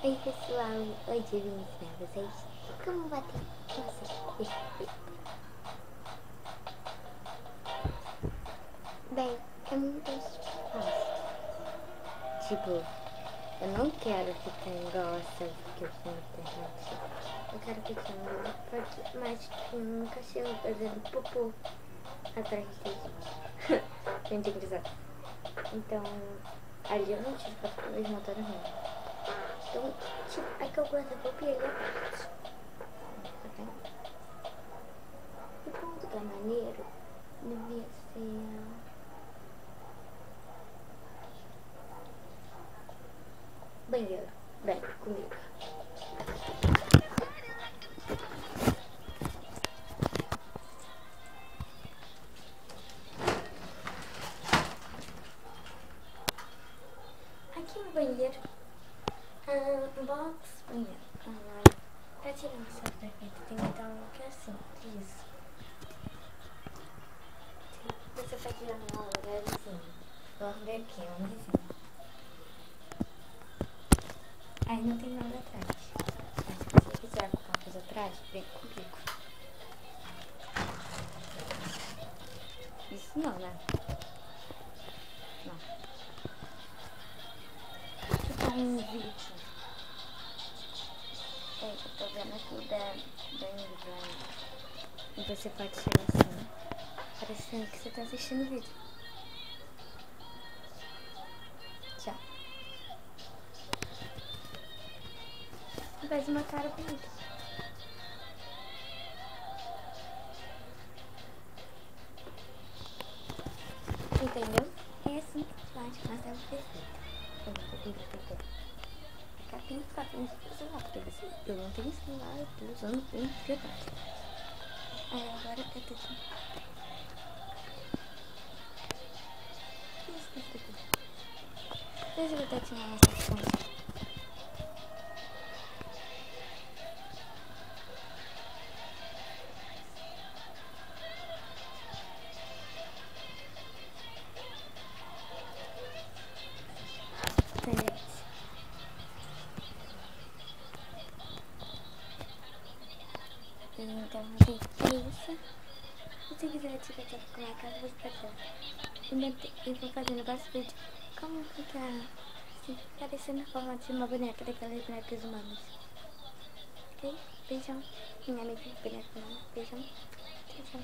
Oi pessoal, hoje eu vim ensinar vocês como bater nossa perfeita. Bem, é muito fácil. Tipo, eu não quero ficar igual essa que eu vi na internet. Eu quero ficar mais tipo um cachorro fazendo popô atrás da gente. Gente, é engraçado. Então, ali eu não tive pra ficar mesmo montando ruim. Então, tipo, aqui eu guardo a roupa e ele parte. Tá vendo? E pra um lugar maneiro, devia ser banheiro. Bem, comigo. Aqui no banheiro, box, banheiro. Pra tirar uma foto perfeita, tem que dar um que é assim, isso. Você vai tirar um lugarzinho. Vamos ver aqui, um vizinho. Aí não tem nada atrás. Mas se você quiser colocar coisa atrás, vem comigo. Isso não, né? Não. Tipo um vídeo. Eu tô vendo aqui da Inglaterra. E você pode tirar assim, parecendo que você tá assistindo o vídeo. Tchau. Faz uma cara bonita. Entendeu? É assim que faz, mas é o perfeito. Eu não vou perfeito. Ficar tem que ficar bem no celular, porque eu não tenho celular, eu tô usando bem de verdade. Aí agora eu tô aqui. Isso, isso aqui. Deixa eu até tirar uma sacola. Então, tem isso. Se você quiser tirar essa com a casa, você pode. Eu vou fazendo bastante vídeo. Como ficar assim, parecendo a forma de uma boneca, daquelas bonecas humanas. Ok? Beijão. Minha amiga boneca humana. Beijão. Tchau, tchau.